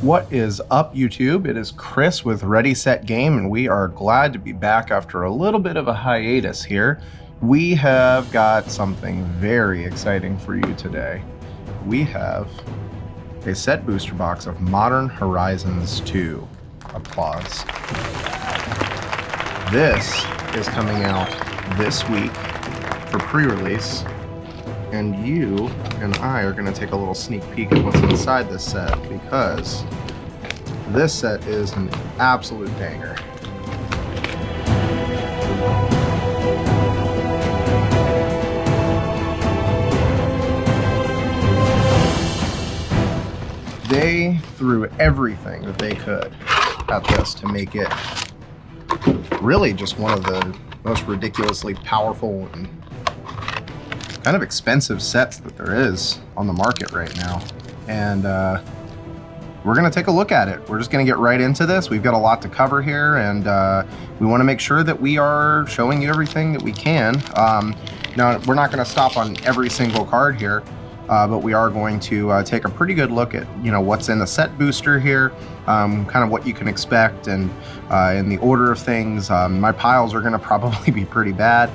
What is up, YouTube? It is Chris with Ready Set Game, and we are glad to be back after a little bit of a hiatus here. We have got something very exciting for you today. We have a set booster box of Modern Horizons 2. Applause. This is coming out this week for pre-release, and you and I are going to take a little sneak peek at what's inside this set, because this set is an absolute banger. They threw everything that they could at this to make it really just one of the most ridiculously powerful and kind of expensive sets that there is on the market right now. And we're going to take a look at it. We're just going to get right into this. We've got a lot to cover here, and we want to make sure that we are showing you everything that we can. Now, we're not going to stop on every single card here, but we are going to take a pretty good look at, what's in the set booster here, kind of what you can expect, and in the order of things. My piles are going to probably be pretty bad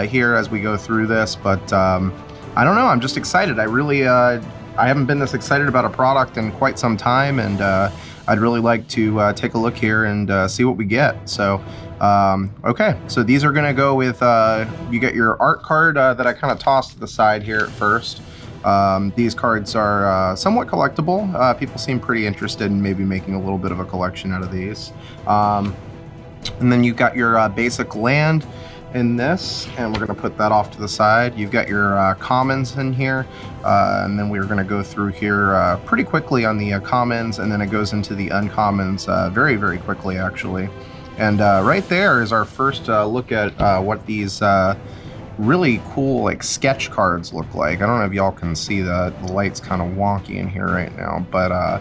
here as we go through this, but I don't know. I'm just excited. I haven't been this excited about a product in quite some time, and I'd really like to take a look here and see what we get. So, okay, so these are going to go with, you get your art card that I kind of tossed to the side here at first. These cards are somewhat collectible. People seem pretty interested in maybe making a little bit of a collection out of these. And then you've got your basic land in this, and we're going to put that off to the side. You've got your commons in here, and then we're going to go through here pretty quickly on the commons, and then it goes into the uncommons very, very quickly, actually. And right there is our first look at what these really cool sketch cards look like. I don't know if y'all can see that. The light's kind of wonky in here right now, but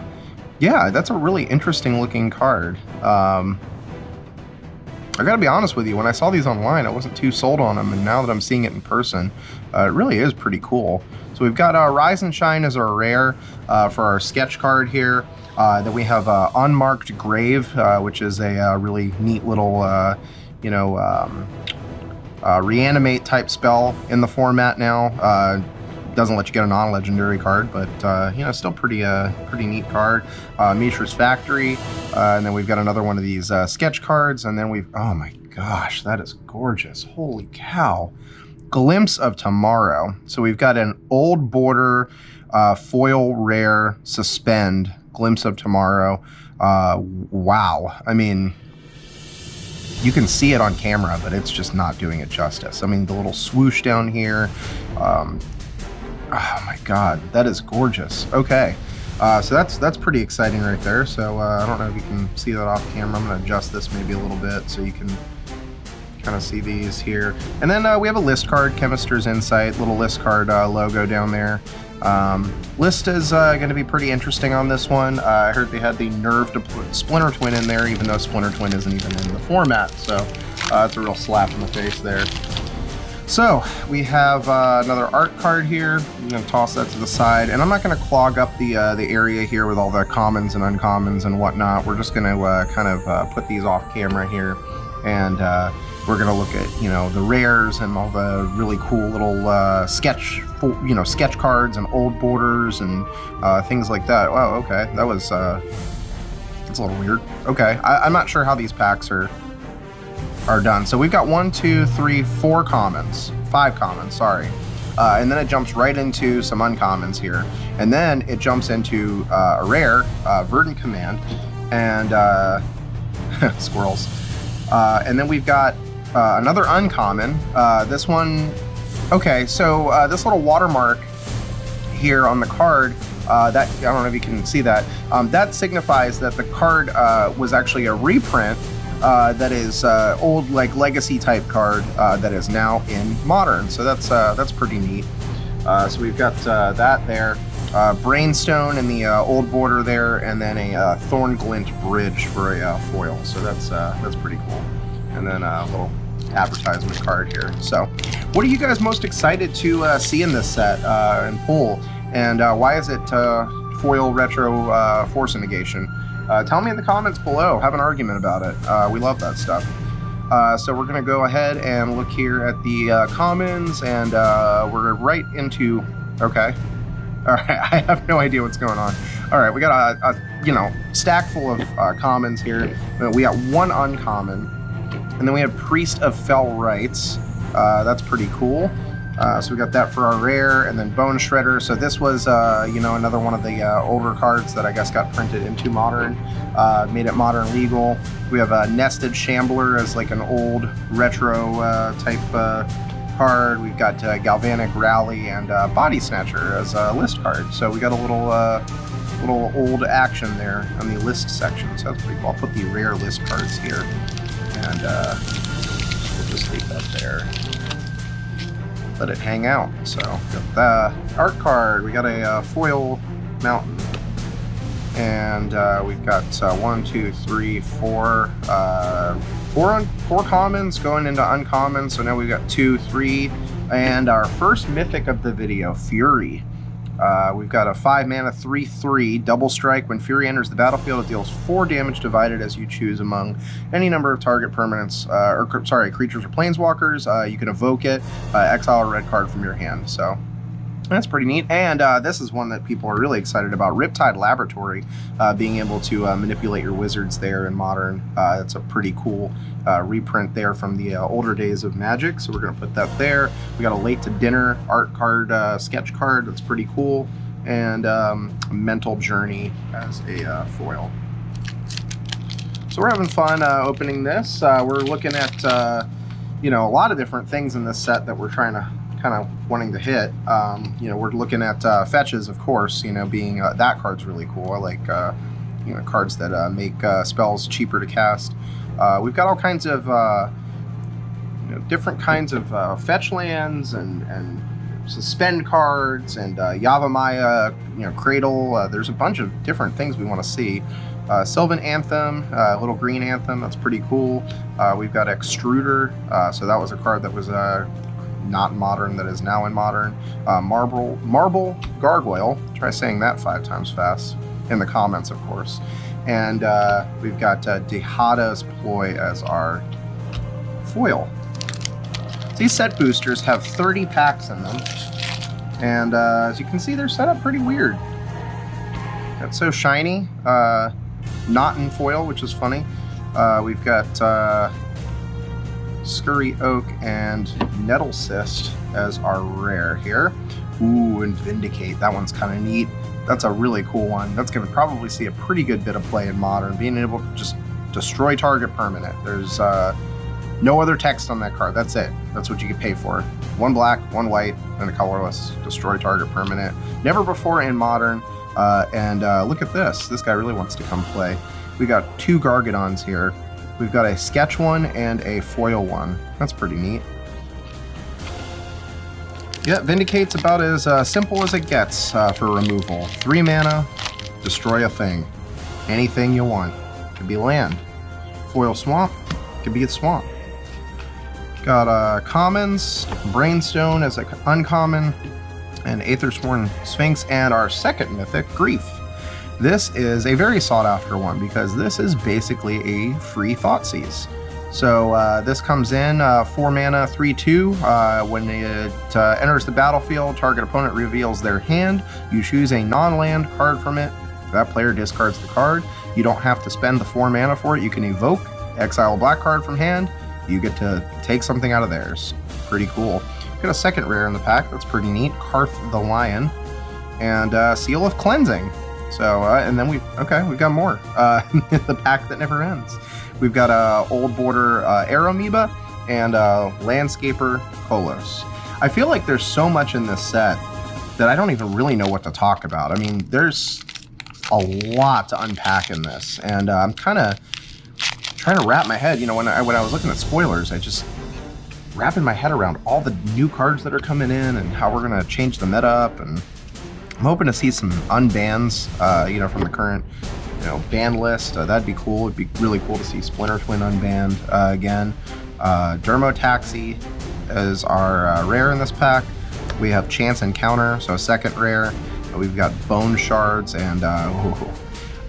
yeah, that's a really interesting looking card. I gotta be honest with you, when I saw these online, I wasn't too sold on them, and now that I'm seeing it in person, it really is pretty cool. So we've got Rise and Shine as our rare for our sketch card here. Then we have Unmarked Grave, which is a really neat little, reanimate type spell in the format now. Doesn't let you get a non-legendary card, but still pretty neat card. Mishra's Factory, and then we've got another one of these sketch cards, and then oh my gosh, that is gorgeous! Holy cow! Glimpse of Tomorrow. So we've got an old border foil rare suspend Glimpse of Tomorrow. Wow! I mean, you can see it on camera, but it's just not doing it justice. I mean, the little swoosh down here. Oh my god, that is gorgeous. Okay, so that's pretty exciting right there. So I don't know if you can see that off camera. I'm going to adjust this maybe a little bit so you can kind of see these here. And then we have a list card, Chemister's Insight, little list card logo down there. List is going to be pretty interesting on this one. I heard they had the Nerve to put Splinter Twin in there, even though Splinter Twin isn't even in the format. So it's a real slap in the face there. So we have another art card here. I'm going to toss that to the side, and I'm not going to clog up the area here with all the commons and uncommons and whatnot. We're just going to kind of put these off camera here, and we're going to look at the rares and all the really cool little sketch cards and old borders and things like that. Wow, okay, that was it's a little weird. Okay, I'm not sure how these packs are done. So we've got 1, 2, 3, 4 commons, 5 commons, sorry. And then it jumps right into some uncommons here. And then it jumps into a rare, Verdant Command, and squirrels. And then we've got another uncommon. This one, okay, so this little watermark here on the card, that, I don't know if you can see that, that signifies that the card was actually a reprint that is old, legacy type card that is now in modern. So that's pretty neat. So we've got that there, Brainstone in the old border there, and then a Thornglint Bridge for a foil. So that's pretty cool. And then a little advertisement card here. So what are you guys most excited to see in this set and pull? And why is it foil retro force negation? Tell me in the comments below. Have an argument about it. We love that stuff. So we're going to go ahead and look here at the commons, and we're right into... Okay. All right, I have no idea what's going on. All right, we got a stack full of commons here. We got one uncommon, and then we have Priest of Fell Rites. That's pretty cool. So we got that for our rare, and then Bone Shredder. So this was, another one of the older cards that I guess got printed into Modern, made it Modern legal. We have a Nested Shambler as like an old retro type card. We've got Galvanic Rally and Body Snatcher as a list card. So we got a little old action there on the list section. So that's pretty cool. I'll put the rare list cards here, and we'll just leave that there. Let it hang out. So got the art card. We got a foil mountain, and we've got 1, 2, 3, 4, four commons going into uncommons. So now we've got 2, 3, and our first mythic of the video, Fury. We've got a 5 mana 3/3 double strike. When Fury enters the battlefield, it deals 4 damage divided as you choose among any number of target permanents, creatures or planeswalkers. You can evoke it, exile a red card from your hand. So that's pretty neat. And this is one that people are really excited about. Riptide Laboratory, being able to manipulate your wizards there in Modern. That's a pretty cool reprint there from the older days of Magic. So we're going to put that there. We got a Late to Dinner art card, sketch card. That's pretty cool. And Mental Journey as a foil. So we're having fun opening this. We're looking at, a lot of different things in this set that we're trying to kind of wanting to hit. We're looking at fetches, of course, being that card's really cool. I like cards that make spells cheaper to cast. We've got all kinds of different kinds of fetch lands and suspend cards and Yavimaya, Cradle. There's a bunch of different things we want to see. Sylvan Anthem, little green anthem, that's pretty cool. We've got Extruder, so that was a card that was not Modern, that is now in Modern. Marble Gargoyle, try saying that 5 times fast, in the comments, of course. And we've got Dehada's Ploy as our foil. These set boosters have 30 packs in them, and as you can see, they're set up pretty weird. That's so shiny. Not in foil, which is funny. We've got Scurry Oak and Nettle Cyst as our rare here. Ooh, and Vindicate, that one's kind of neat. That's a really cool one. That's going to probably see a pretty good bit of play in Modern, being able to just destroy target permanent. There's no other text on that card. That's it. That's what you get paid for. 1 black, 1 white, and a colorless. Destroy target permanent. Never before in Modern. And look at this. This guy really wants to come play. We got 2 Gargadons here. We've got a sketch one and a foil one. That's pretty neat. Yeah, Vindicate's about as simple as it gets for removal. 3 mana, destroy a thing. Anything you want. Could be land. Foil swamp, could be a swamp. Got commons, Brainstone as an uncommon, and Aethersworn Sphinx, and our second mythic, Grief. This is a very sought after one because this is basically a free Thoughtseize. So this comes in 4 mana, 3/2. When it enters the battlefield, target opponent reveals their hand. You choose a non-land card from it. That player discards the card. You don't have to spend the 4 mana for it. You can evoke, exile a black card from hand. You get to take something out of theirs. Pretty cool. Got a second rare in the pack. That's pretty neat. Karth the Lion, and Seal of Cleansing. So and then we've got more. The pack that never ends. We've got Old Border Aeromoeba and Landscaper Kolos. I feel like there's so much in this set that I don't even really know what to talk about. I mean, there's a lot to unpack in this, and I'm kind of trying to wrap my head. When I was looking at spoilers, I just wrapping my head around all the new cards that are coming in and how we're gonna change the meta up, and I'm hoping to see some unbans, from the current, ban list. That'd be cool. It'd be really cool to see Splinter Twin unbanned again. Dermotaxi is our rare in this pack. We have Chance Encounter, so a second rare, We've got Bone Shards, and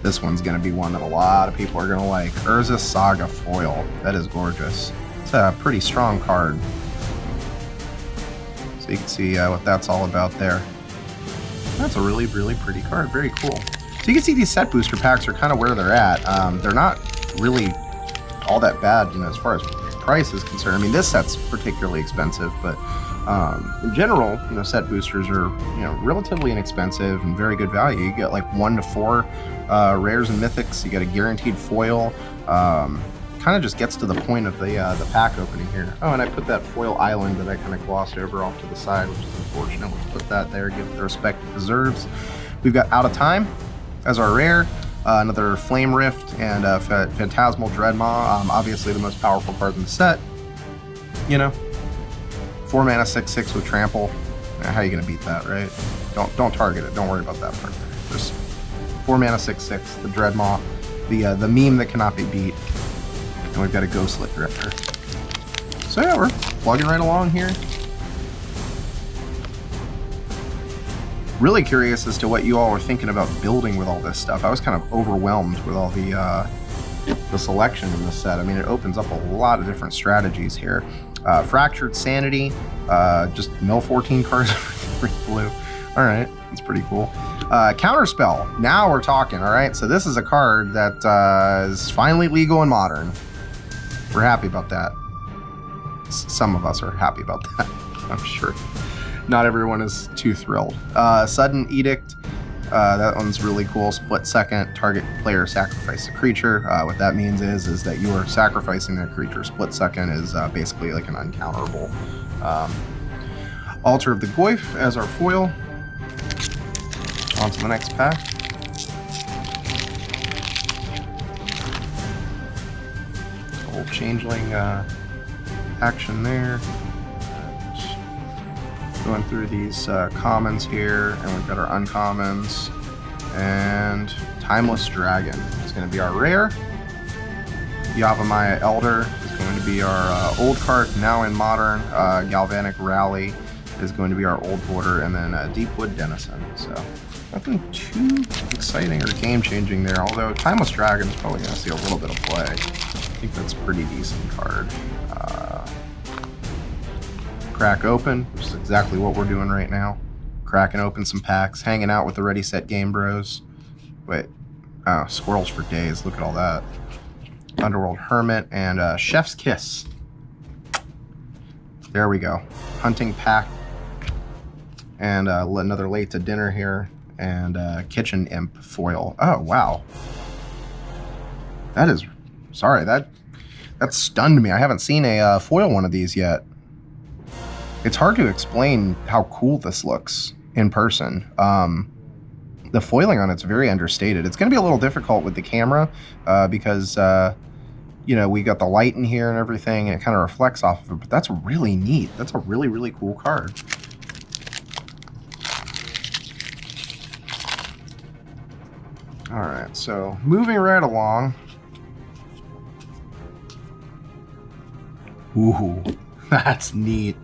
this one's going to be one that a lot of people are going to like. Urza Saga Foil. That is gorgeous. It's a pretty strong card. So you can see what that's all about there. That's a really, really pretty card. Very cool. So you can see these set booster packs are kind of where they're at. They're not really all that bad, you know, as far as price is concerned. I mean, this set's particularly expensive, but in general, you know, set boosters are, you know, relatively inexpensive and very good value. You get like 1 to 4 rares and mythics. You get a guaranteed foil. Kind of just gets to the point of the pack opening here. Oh, and I put that foil island that I kind of glossed over off to the side, which is unfortunate. We'll put that there, give it the respect it deserves. We've got Out of Time as our rare. Another Flame Rift and Phantasmal Dreadmaw, obviously the most powerful card in the set. You know, 4 mana 6/6 with Trample. How are you gonna beat that, right? Don't target it. Don't worry about that part. Just 4 mana 6/6, the Dreadmaw, the meme that cannot be beat. And we've got a Ghostlit Drifter. So yeah, we're plugging right along here. Really curious as to what you all were thinking about building with all this stuff. I was kind of overwhelmed with all the selection in this set. I mean, it opens up a lot of different strategies here. Fractured Sanity, just mill 14 cards with blue. All right, that's pretty cool. Counterspell, now we're talking, all right? So this is a card that is finally legal in Modern. We're happy about that. Some of us are happy about that, I'm sure. Not everyone is too thrilled. Sudden Edict, that one's really cool. Split second, target player sacrifice a creature. What that means is that you are sacrificing that creature. Split second is basically like an uncounterable. Altar of the Goyf as our foil. On to the next pack. Old Changeling action there. Going through these commons here, and we've got our uncommons, and Timeless Dragon is going to be our rare. Yavimaya Elder is going to be our old card, now in Modern. Galvanic Rally is going to be our old border, and then Deepwood Denizen. So nothing too exciting or game-changing there, although Timeless Dragon is probably going to see a little bit of play. I think that's a pretty decent card. Crack open, which is exactly what we're doing right now. Cracking open some packs, hanging out with the Ready Set Game Bros. Wait, squirrels for days, look at all that. Underworld Hermit and Chef's Kiss. There we go. Hunting Pack. And another Late to Dinner here. And Kitchen Imp Foil. Oh, wow. That is, sorry, that stunned me. I haven't seen a foil one of these yet. It's hard to explain how cool this looks in person. The foiling on it's very understated. It's going to be a little difficult with the camera because, you know, we got the light in here and everything, and it kind of reflects off of it, but that's really neat. That's a really, really cool card. All right, so moving right along. Ooh, that's neat.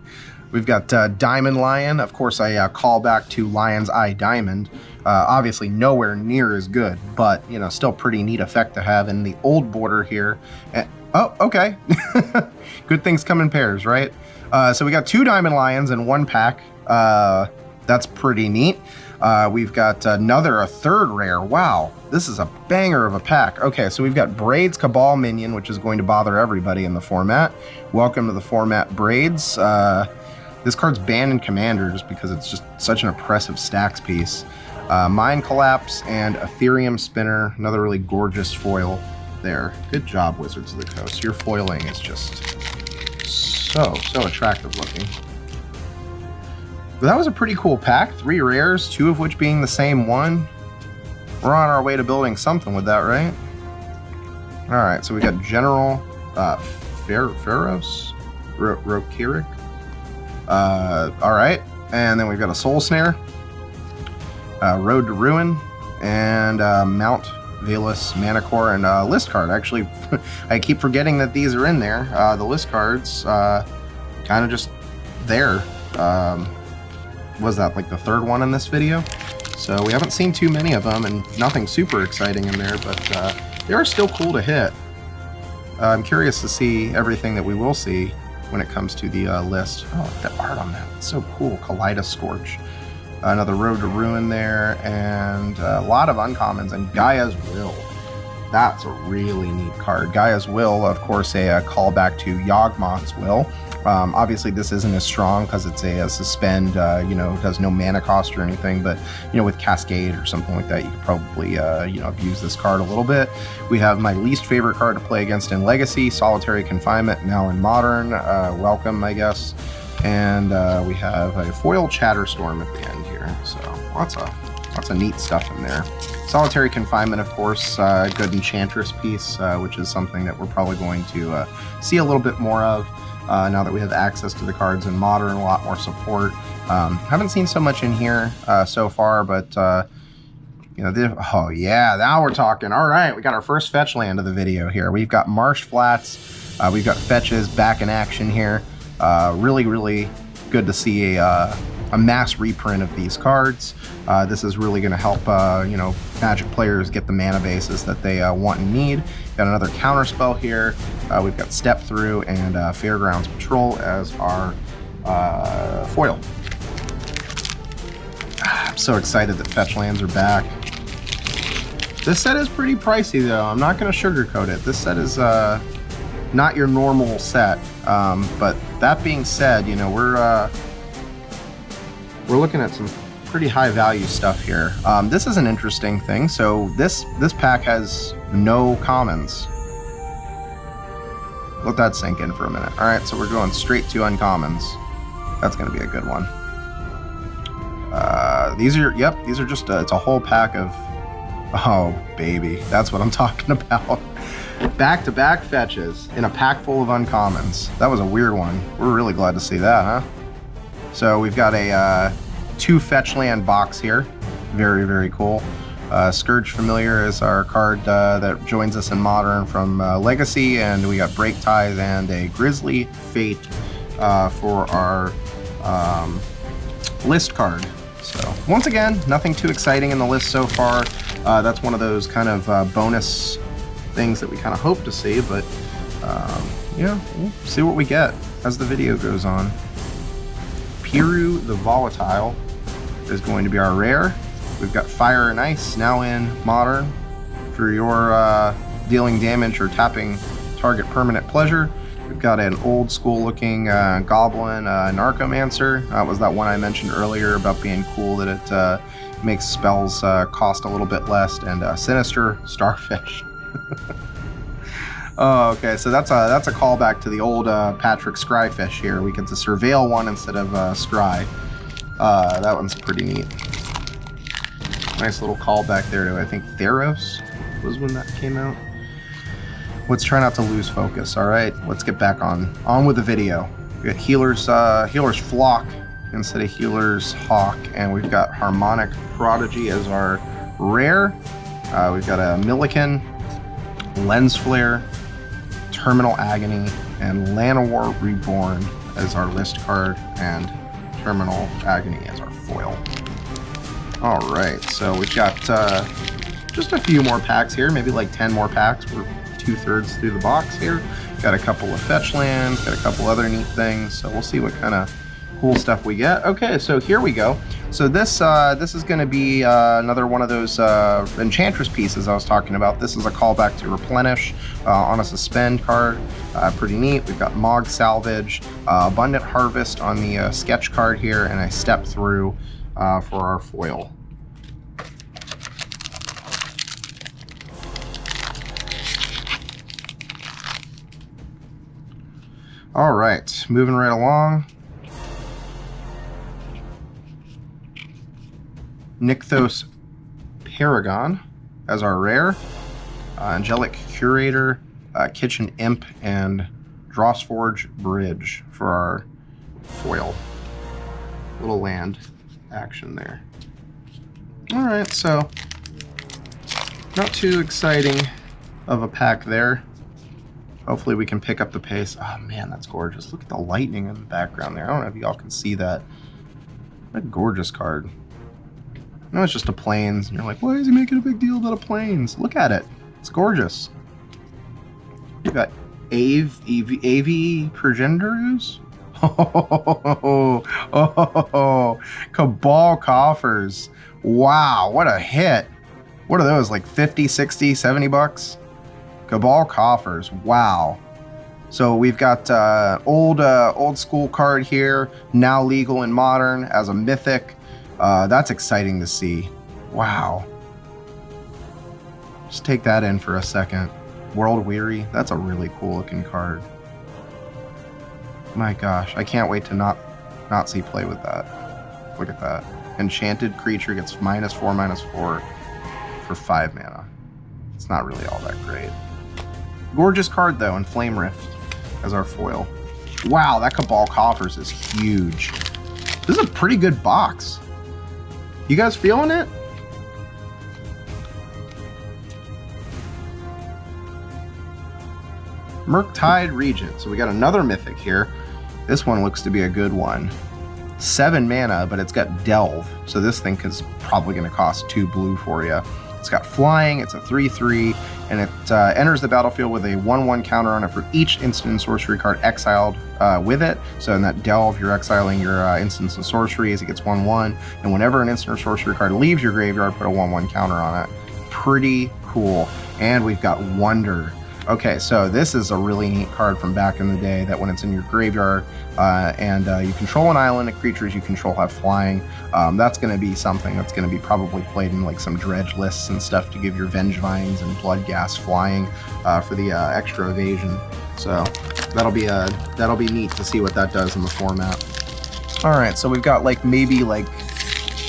We've got Diamond Lion. Of course, I call back to Lion's Eye Diamond. Obviously, nowhere near as good, but, you know, still pretty neat effect to have in the old border here. Oh, okay. Good things come in pairs, right? So we got 2 Diamond Lions in 1 pack. That's pretty neat. We've got a third rare. Wow, this is a banger of a pack. Okay, so we've got Braids Cabal Minion, which is going to bother everybody in the format. Welcome to the format, Braids. This card's banned in Commander just because it's just such an oppressive stacks piece. Mind Collapse and Ethereum Spinner, another really gorgeous foil there. Good job, Wizards of the Coast. Your foiling is just so attractive looking. But that was a pretty cool pack. 3 rares, 2 of which being the same one. We're on our way to building something with that, right? All right, so we got General Pharaohs, Rokirik. All right, and then we've got a Soul Snare, Road to Ruin, and Mount Valus Manicore, and list card. Actually, I keep forgetting that these are in there. The list cards, kind of just there. Was that like the 3rd one in this video? So we haven't seen too many of them, and nothing super exciting in there, but they are still cool to hit. I'm curious to see everything that we will see when it comes to the list. Oh, the art on that, it's so cool. Kaleidoscorch. Another Road to Ruin there, and a lot of uncommons, and Gaia's Will. That's a really neat card. Gaia's Will, of course, a callback to Yawgmoth's Will. Obviously, this isn't as strong because it's a suspend, you know, does no mana cost or anything, but, you know, with Cascade or something like that, you could probably, you know, abuse this card a little bit. We have my least favorite card to play against in Legacy, Solitary Confinement, now in Modern. Welcome, I guess. And we have a foil Chatterstorm at the end here, so lots of neat stuff in there. Solitary Confinement, of course, good Enchantress piece, which is something that we're probably going to see a little bit more of now that we have access to the cards in Modern, a lot more support. Haven't seen so much in here so far, but you know, oh yeah, now we're talking. All right, we got our first fetch land of the video here. We've got Marsh Flats, we've got fetches back in action here. Really, really good to see a mass reprint of these cards. This is really going to help, you know, Magic players get the mana bases that they want and need. Got another counterspell here. We've got Step Through and Fairgrounds Patrol as our foil. I'm so excited that fetch lands are back. This set is pretty pricey, though. I'm not going to sugarcoat it. This set is not your normal set. But that being said, you know, we're looking at some pretty high value stuff here. This is an interesting thing. So this pack has no commons. Let that sink in for a minute. All right, so we're going straight to uncommons. That's going to be a good one. These are just it's a whole pack of, oh baby, that's what I'm talking about. Back-to-back fetches in a pack full of uncommons. That was a weird one. We're really glad to see that, huh? So we've got a 2 fetch land box here. Very, very cool. Scourge Familiar is our card that joins us in Modern from Legacy, and we got Break Ties and a Grizzly Fate for our list card. So once again, nothing too exciting in the list so far. That's one of those kind of bonus things that we kind of hope to see, but yeah, we'll see what we get as the video goes on. Piru the Volatile is going to be our rare. We've got Fire and Ice now in Modern for your dealing damage or tapping target permanent pleasure. We've got an old school looking Goblin Narcomancer. That was that one I mentioned earlier about being cool, that it makes spells cost a little bit less, and Sinister Starfish. Oh, okay, so that's a callback to the old Patrick Scryfish here. We get to surveil one instead of scry. That one's pretty neat. Nice little callback there to, I think, Theros was when that came out. Let's try not to lose focus. All right, let's get back on with the video. We got Healer's Flock instead of Healer's Hawk, and we've got Harmonic Prodigy as our rare. We've got a Milliken, Lens Flare, Terminal Agony, and Llanowar Reborn as our list card, and Terminal Agony as our foil. All right, so we've got just a few more packs here, maybe like 10 more packs. We're 2/3 through the box here. Got a couple of fetch lands, got a couple other neat things, so we'll see what kind of cool stuff we get. Okay, so here we go. So this is going to be another one of those Enchantress pieces I was talking about. This is a callback to Replenish on a suspend card. Pretty neat. We've got Mog Salvage, Abundant Harvest on the sketch card here, and a Step Through for our foil. All right, moving right along. Nykthos Paragon as our rare. Angelic Curator, Kitchen Imp, and Drossforge Bridge for our foil. Little land action there. Alright, so not too exciting of a pack there. Hopefully we can pick up the pace. Oh man, that's gorgeous. Look at the lightning in the background there. I don't know if y'all can see that. What a gorgeous card. No, it's just a plains. And you're like, why is he making a big deal about a plains? Look at it. It's gorgeous. You've got AV Progenderus. Oh, Cabal Coffers. Wow, what a hit. What are those, like 50, 60, 70 bucks? Cabal Coffers, wow. So we've got old school card here, now legal and modern as a mythic. That's exciting to see. Wow. Just take that in for a second. World Weary, that's a really cool looking card. My gosh, I can't wait to not see play with that. Look at that. Enchanted creature gets -4/-4 for 5 mana. It's not really all that great. Gorgeous card though, and Flame Rift as our foil. Wow, that Cabal Coffers is huge. This is a pretty good box. You guys feeling it? Riptide Regent. So we got another mythic here. This one looks to be a good one. 7 mana, but it's got Delve. So this thing is probably going to cost 2 blue for you. It's got flying, it's a 3/3, and it enters the battlefield with a 1/1 counter on it for each instant and sorcery card exiled with it. So in that Delve, you're exiling your instants and sorceries, it gets 1/1, and whenever an instant or sorcery card leaves your graveyard, put a 1/1 counter on it. Pretty cool. And we've got Wonder. Okay, so this is a really neat card from back in the day that when it's in your graveyard and you control an island, the creatures you control have flying. That's going to be something that's going to be probably played in like some dredge lists and stuff to give your Vengevines and Bloodghast flying for the extra evasion. So that'll be neat to see what that does in the format. All right, so we've got like maybe like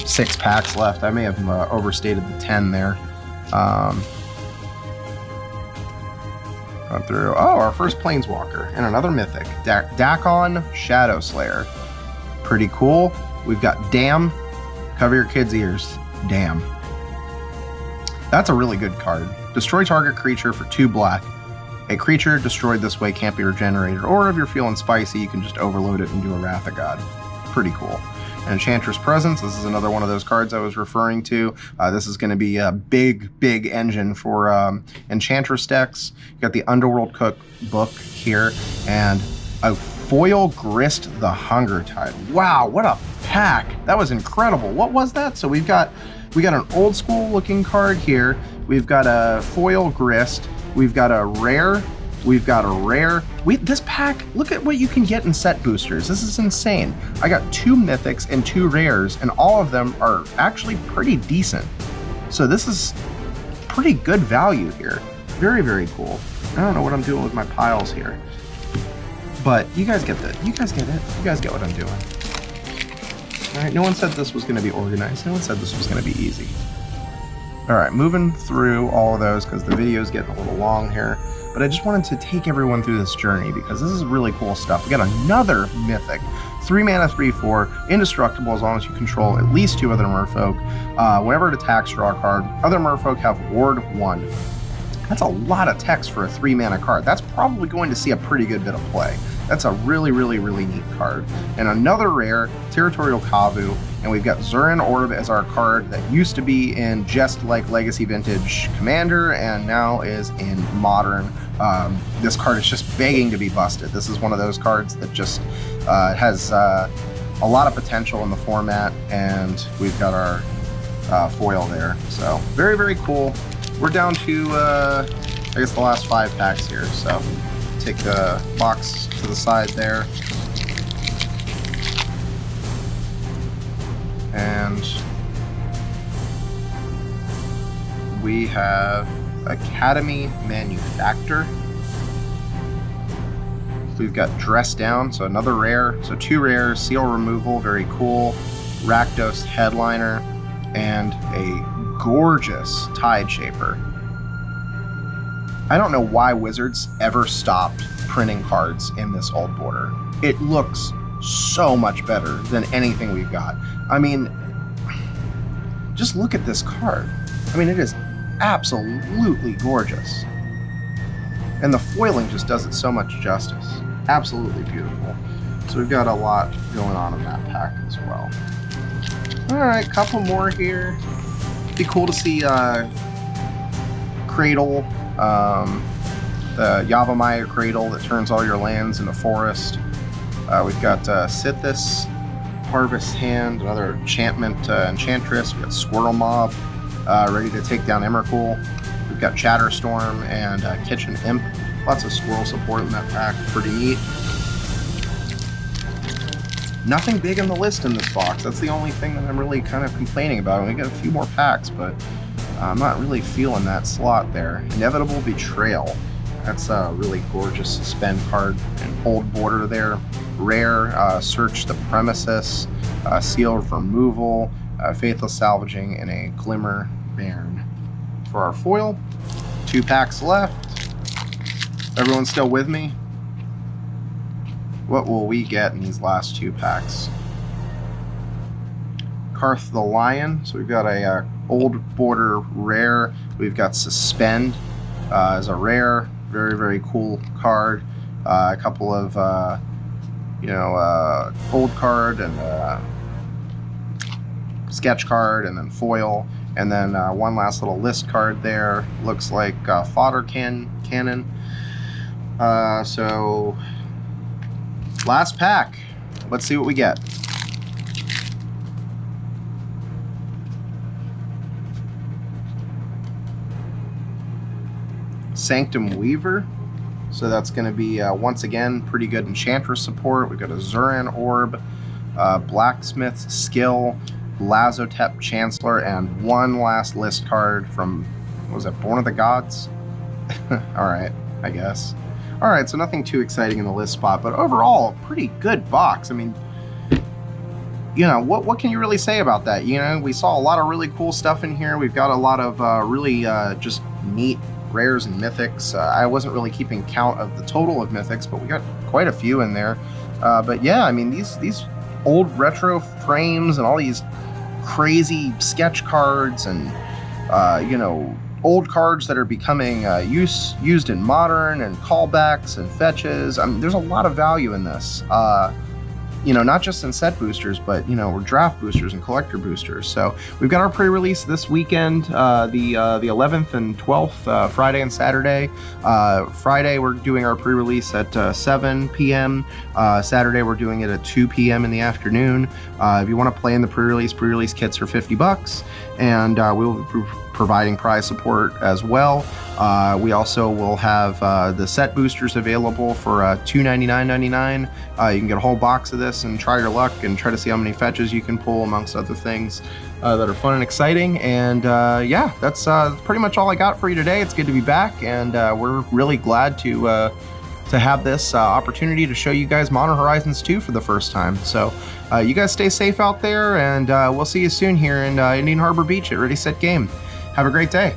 6 packs left. I may have overstated the 10 there. Going through. Oh, our first Planeswalker and another mythic, Dakon Shadowslayer. Pretty cool. We've got Damn. Cover your kids' ears. Damn. That's a really good card. Destroy target creature for 2 black. A creature destroyed this way can't be regenerated, or if you're feeling spicy, you can just overload it and do a Wrath of God. Pretty cool. And Enchantress Presence, this is another one of those cards I was referring to. This is going to be a big engine for Enchantress decks. You got the Underworld Cookbook here, and a Foil Grist the Hunger Tide. Wow, what a pack! That was incredible. What was that? So we got an old school looking card here. We've got a Foil Grist. We've got a rare. We've got a rare. This pack, look at what you can get in set boosters. This is insane. I got 2 mythics and 2 rares, and all of them are actually pretty decent. So this is pretty good value here. Very cool. I don't know what I'm doing with my piles here, but you guys get it. You guys get what I'm doing. All right, no one said this was going to be organized. No one said this was going to be easy. All right, moving through all of those because the video is getting a little long here. But I just wanted to take everyone through this journey because this is really cool stuff. We got another mythic, 3 mana, 3/4, indestructible as long as you control at least 2 other merfolk. Whenever it attacks, draw a card. Other merfolk have ward 1. That's a lot of text for a 3 mana card. That's probably going to see a pretty good bit of play. That's a really neat card. And another rare, Territorial Kavu, and we've got Zurin Orb as our card that used to be in just like Legacy Vintage Commander and now is in Modern. This card is just begging to be busted. This is one of those cards that just has a lot of potential in the format, and we've got our foil there. So very cool. We're down to, I guess, the last 5 packs here, so take the box to the side there. And we have Academy Manufactor. We've got Dress Down, so another rare. So 2 rares, Seal Removal, very cool. Rakdos Headliner, and a gorgeous Tide Shaper. I don't know why Wizards ever stopped printing cards in this old border. It looks so much better than anything we've got. I mean, just look at this card. I mean, it is absolutely gorgeous. And the foiling just does it so much justice. Absolutely beautiful. So we've got a lot going on in that pack as well. Alright, couple more here. Be cool to see Cradle, the Yavimaya Cradle that turns all your lands into forest. We've got Sithis, Harvest Hand, another enchantment enchantress. We've got Squirtle Mob, ready to take down Emrakul. We've got Chatterstorm and Kitchen Imp. Lots of squirrel support in that pack. Pretty neat. Nothing big in the list in this box. That's the only thing that I'm really kind of complaining about. We got a few more packs, but I'm not really feeling that slot there. Inevitable Betrayal. That's a really gorgeous suspend card. An old border there. Rare, Search the Premises, Seal of Removal, Faithless Salvaging, and a Glimmer Bairn. For our foil, 2 packs left. Everyone still with me? What will we get in these last 2 packs? Karth the Lion. So we've got a old border rare. We've got Suspend as a rare. Very, very cool card. A couple of, old card and sketch card, and then foil. And then one last little list card there. Looks like Fodder Cannon. So last pack. Let's see what we get. Sanctum Weaver. So that's going to be, once again, pretty good Enchantress support. We've got a Zuran Orb, Blacksmith's Skill, Lazotep Chancellor, and one last list card from, what was it, Born of the Gods? Alright, I guess. Alright, so nothing too exciting in the list spot, but overall, a pretty good box. I mean, you know, what can you really say about that? You know, we saw a lot of really cool stuff in here. We've got a lot of really just neat rares and mythics. I wasn't really keeping count of the total of mythics, but we got quite a few in there. But yeah, I mean, these old retro frames and all these crazy sketch cards and, you know, old cards that are becoming used in modern, and callbacks and fetches. I mean, there's a lot of value in this. You know, not just in set boosters, but, you know, draft boosters and collector boosters. So we've got our pre-release this weekend, the 11th and 12th, Friday and Saturday. Friday, we're doing our pre-release at 7 p.m. Saturday, we're doing it at 2 p.m. in the afternoon. If you want to play in the pre-release kits are $50, and we'll be providing prize support as well. We also will have the set boosters available for $299.99. You can get a whole box of this and try your luck and try to see how many fetches you can pull, amongst other things that are fun and exciting. And yeah, that's pretty much all I got for you today. It's good to be back, and we're really glad to have this opportunity to show you guys Modern Horizons 2 for the first time. So you guys stay safe out there, and we'll see you soon here in Indian Harbor Beach at Ready Set Game. Have a great day.